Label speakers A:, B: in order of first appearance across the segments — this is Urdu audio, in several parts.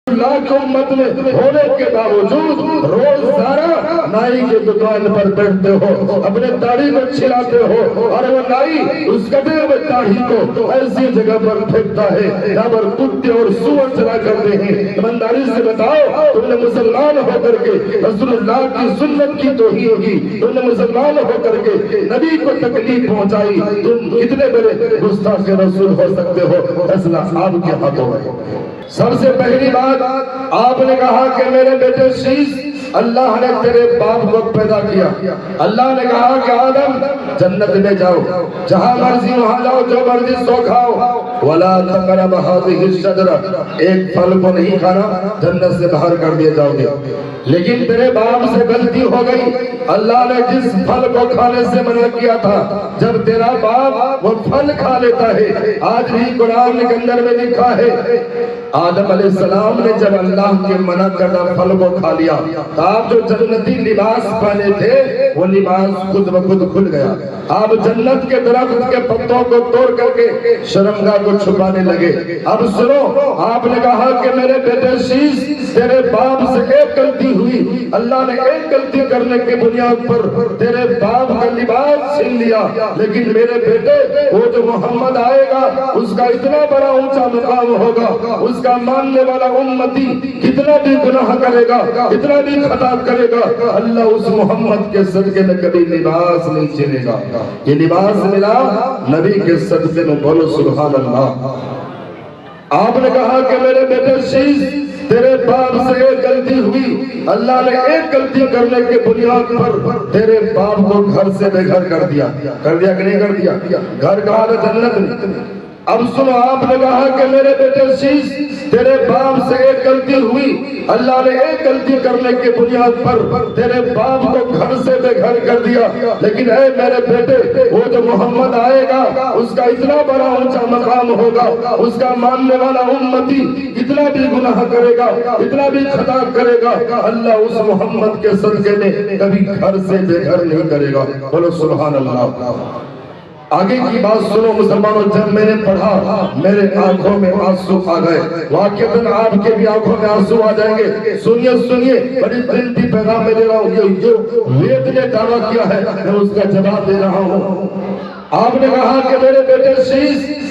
A: اللہ کی امت میں ہونے کے باوجود روزانہ نائی کی دکان پر بیٹھتے ہو، اپنے داڑھی کو چھلاتے ہو، اور وہ نائی اس کٹے ہوئے داڑھی کو ایسی جگہ پر پھینکتا ہے جہاں پر کتے اور سور چلا کرتے ہیں۔ ایمانداری سے بتاؤ، تم نے مسلمان ہو کر کے رسول اللہ کی سنت کی توہین کی، تم نے مسلمان ہو کر کے نبی کو تکلیف پہنچائی، تم کتنے بڑے گستاخ رسول ہو سکتے ہو؟ فیصلہ آپ کے ہاتھوں میں۔ سب سے پہلی بات آپ نے کہا کہ میرے بیٹے شیش، اللہ نے تیرے باپ کو پیدا کیا، اللہ نے کہا کہ آدم جنت میں جاؤ، جہاں مرضی وہاں جاؤ، جو مرضی سو کھاؤ، وَلَا تَقْرَبْ هَٰذِهِ الشَّجَرَةَ، ایک پھل کو نہیں کھانا، جنت سے باہر کر دیے جاؤ گے۔ لیکن تیرے باپ سے غلطی ہو گئی، اللہ نے جس پھل کو کھانے سے منع کیا تھا، جب تیرا باپ وہ پھل کھا لیتا ہے، آج بھی قرآن کے اندر میں لکھا ہے آدم علیہ السلام نے جب اللہ کے منع کردہ پھل کو کھا لیا، تو آپ جو جنتی لباس پہنے تھے وہ لباس خود بخود کھل گیا، آپ جنت کے درخت کے پتوں کو توڑ کر کے شرمگاہ کو چھپانے لگے۔ اب سنو، آپ نے کہا کہ میرے بیٹے شیش، تیرے باپ سے ایک غلطی ہوئی، اللہ نے ایک غلطی کرنے کے بنیاد پر تیرے باپ کا لباس چھین لیا، لیکن میرے بیٹے وہ جو محمد آئے گا اس کا اتنا بڑا اونچا مقام ہوگا، اس کا ماننے والا امتی کتنا بھی گناہ کرے گا، کتنا بھی خطا کرے گا، اللہ اس محمد کے صدقے میں کبھی لباس نہیں چھینے گا۔ یہ لباس ملا نبی کے صدقے میں، بولو سبحان اللہ۔ آپ نے کہا کہ میرے بیٹے شیش، تیرے باپ سے ایک غلطی ہوئی، اللہ نے ایک غلطی کرنے کے بنیاد پر تیرے باپ کو گھر سے بے گھر کر دیا کہ نہیں کر دیا؟ گھر کہا تھا جنت میں۔ اب سنو، آپ نے کہا کہ میرے بیٹے شیش، تیرے باپ سے ایک غلطی ہوئی، اللہ نے ایک غلطی کرنے کے بنیاد پر تیرے باپ کو گھر سے بے گھر کر دیا، لیکن اے میرے بیٹے وہ جو محمد آئے گا اس کا اتنا بڑا اونچا مقام ہوگا، اس کا ماننے والا امتی اتنا بھی گناہ کرے گا، اتنا بھی خطا کرے گا، اللہ اس محمد کے صدقے میں کبھی گھر سے بے گھر نہیں کرے گا، بولو سبحان اللہ۔ آگے کی بات سنو مسلمانوں، جب میں نے پڑھا میرے آنکھوں میں آنسو آ گئے، واقعتاً آپ کے بھی آنکھوں میں آنسو آ جائیں گے۔ سنیے سنیے، بڑی قیمتی پیغام میں دے رہا ہوں، یہ جو وید نے دعویٰ کیا ہے میں اس کا جواب دے رہا ہوں۔ آپ نے کہا کہ میرے بیٹے شیش،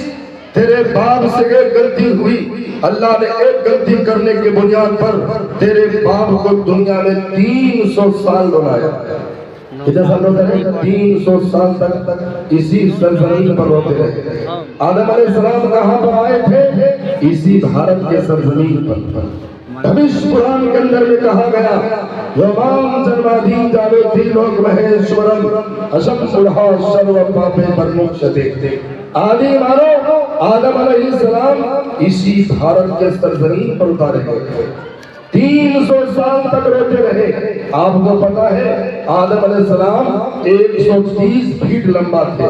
A: تیرے باپ سے ایک غلطی ہوئی، اللہ نے ایک غلطی کرنے کے بنیاد پر تیرے باپ کو دنیا میں 300 سال بنایا۔ کتنے سال ہوتے ہیں؟ 300 سال تک اسی سرزمین پر ہوتے رہے۔ آدم علیہ السلام کہاں پر آئے تھے؟ اسی بھارت کے سرزمین پر۔ بھوش قرآن کے اندر میں کہا گیا، یومام جنمادی جاویتی لوک مہیشورم اشم سڑھا شرو پاپے پر موکشتے۔ آدھی مانو آدم علیہ السلام اسی بھارت کے سرزمین پر اتارے گئے، 300 سال تک روتے رہے۔ آپ کو پتا ہے آدم علیہ السلام 130 فیٹ لمبا تھے،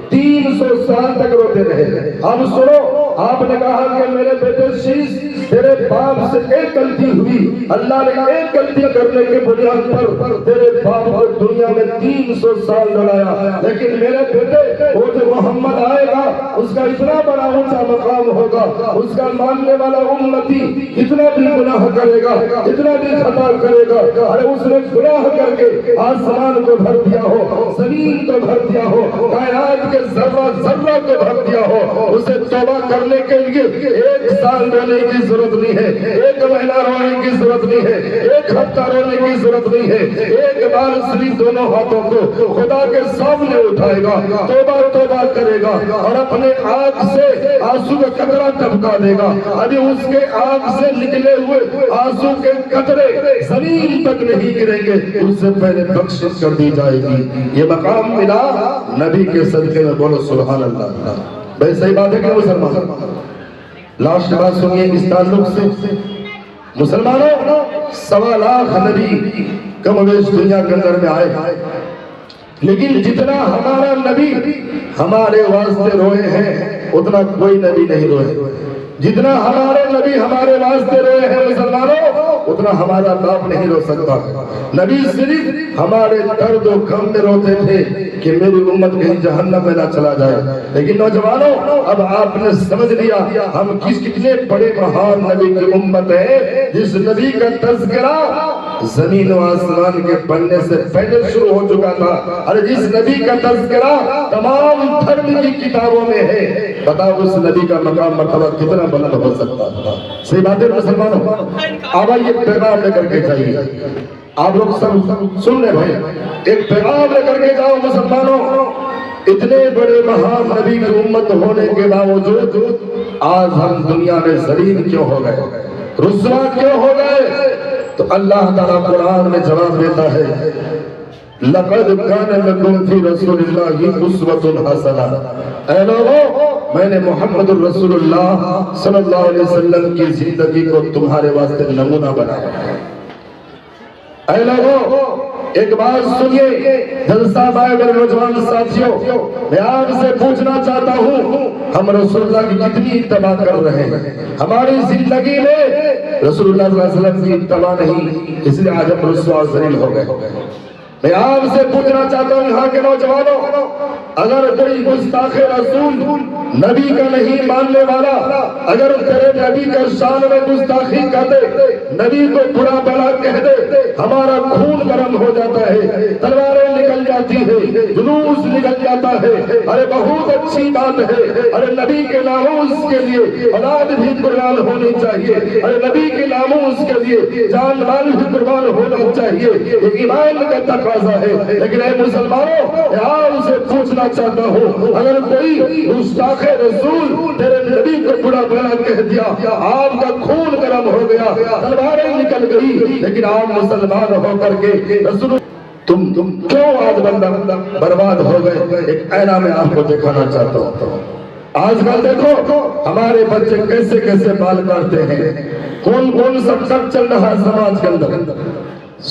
A: 300 سال تک روتے رہے۔ اب سنو، آپ نے کہا کہ میرے بیٹے شیش، تیرے باپ سے ایک غلطی ہوئی، اللہ نے ایک غلطی کرنے کے بنیاد پر تیرے باپ کو دنیا میں 300 سال لڑایا، لیکن میرے بیٹے وہ جو محمد آئے گا اس کا اتنا بڑا اونچا مقام ہوگا، اس کا ماننے والا امتی اتنا بھی گناہ کرے گا، اتنا بھی خطا کرے گا، ارے اس نے گناہ کر کے آسمان کو بھر دیا ہو، زمین کو بھر دیا ہو، کائنات کے ذرہ ذرہ کو بھر دیا ہو، اسے توبہ کرنے کے لیے 1 سال رونے کی ضرورت نہیں ہے، 1 مہینہ رونے کی ضرورت نہیں ہے، 1 ہفتہ رونے کی ضرورت نہیں ہے، ایک بار صرف دونوں ہاتھوں کو خدا کے سامنے اٹھائے گا، توبہ کرے گا اور اپنے آنکھ سے آنسو کا قطرہ ٹپکا دے گا۔ ابھی اس کے آنکھ سے نکلے ہوئے آنسو کے قطرے زمین تک نہیں گریں گے، اس سے پہلے بخشش کر دی جائے گی۔ یہ مقام ملا نبی کے صدقے میں، بولو سبحان اللہ۔ بھائی صحیح بات ہے کہ مسلمان؟ لاسٹ بات سنیے اس تعلق سے، مسلمانوں 1.25 لاکھ نبی کم و بیش دنیا کے اندر میں آئے، لیکن جتنا ہمارا نبی ہمارے واسطے روئے ہیں اتنا کوئی نبی نہیں روئے، جتنا ہمارے نبی ہمارے واسطے روئے ہیں مسلمانوں اتنا ہمارا باپ نہیں رو سکتا. نبی صرف ہمارے درد و غم میں روتے تھے کہ میری امت کہیں جہنم میں نہ چلا جائے. لیکن نوجوانوں اب آپ نے سمجھ لیا ہم کتنے بڑے مہان نبی کی امت ہے جس نبی کا تذکرہ زمین و آسمان کے بننے سے پہلے شروع ہو چکا تھا. اور جس نبی کا تذکرہ تمام دھرم کی کتابوں میں ہے. بتاؤ اس نبی کا مقام مرتبہ کتنا بلند ہو سکتا تھا. صحیح بات ہے مسلمانوں. اب یہ پیغام لے کر کے چاہیے آپ لوگ سب سن لیں بھائی, ایک پیغام لے کر کے جاؤ مسلمانوں. اتنے بڑے مہان نبی کی امت ہونے کے باوجود آج ہم دنیا میں ذلیل کیوں ہو گئے, رسوا کیوں ہو گئے؟ تو اللہ تعالیٰ قرآن میں جواب دیتا ہے لَقَدْ كَانَ لَكُمْ فِي رَسُولِ اللَّهِ أُسْوَةٌ حَسَنَةٌ. اے لوگوں میں نے محمد الرسول اللہ صلی اللہ علیہ وسلم کی زندگی کو تمہارے واسطے نمونہ بنایا. اے لوگوں ایک بات سنیے جلسہ بھائی میرے نوجوان ساتھیوں, میں آپ سے پوچھنا چاہتا ہوں ہم رسول اللہ کی کتنی اتباع کر رہے ہیں؟ ہماری زندگی میں رسول اللہ صلی اللہ علیہ وسلم کی اتباع نہیں, اس لیے آج ہم رسوا اور ذلیل ہو گئے. میں آپ سے پوچھنا چاہتا ہوں یہاں کے نوجوانوں, اگر کوئی گستاخ رسول نبی کا نہیں ماننے والا اگر تیرے نبی کا شان میں گستاخی کر دے, نبی کو برا بھلا کہہ دے, ہمارا خون گرم ہو جاتا ہے, تلواریں نکل جاتی ہے, جلوس نکل جاتا ہے. ارے بہت اچھی بات ہے, ارے نبی کے ناموس کے لیے اولاد بھی قربان ہونی چاہیے, ارے نبی کے ناموس کے لیے جان مال بھی قربان ہونا چاہیے, یہ ایمان کا تقاضا ہے. لیکن اے مسلمانوں یہاں سے پوچھنا چاہتا ہوں اگر کوئی گستاخ رسول تیرے نبی کو برا بھلا کہہ دیا, آپ کا خون گرم ہو گیا, تلواریں نکل گئی, لیکن آپ مسلمان ہو کر کے رسول تم کیوں آج بندہ برباد ہو گئے؟ ایک آئینہ میں آپ کو دکھانا چاہتا ہوں. آج کل دیکھو ہمارے بچے کیسے کیسے بال کاٹتے ہیں, کون سا کٹ چل رہا ہے سماج کے اندر,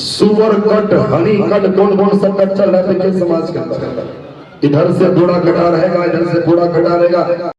A: سور کٹ, ہنی کٹ, کون سا کٹ چل رہا ہے سماج کے اندر. ادھر سے بوڑھا کٹا رہے گا, ادھر سے بوڑھا کٹا رہے گا.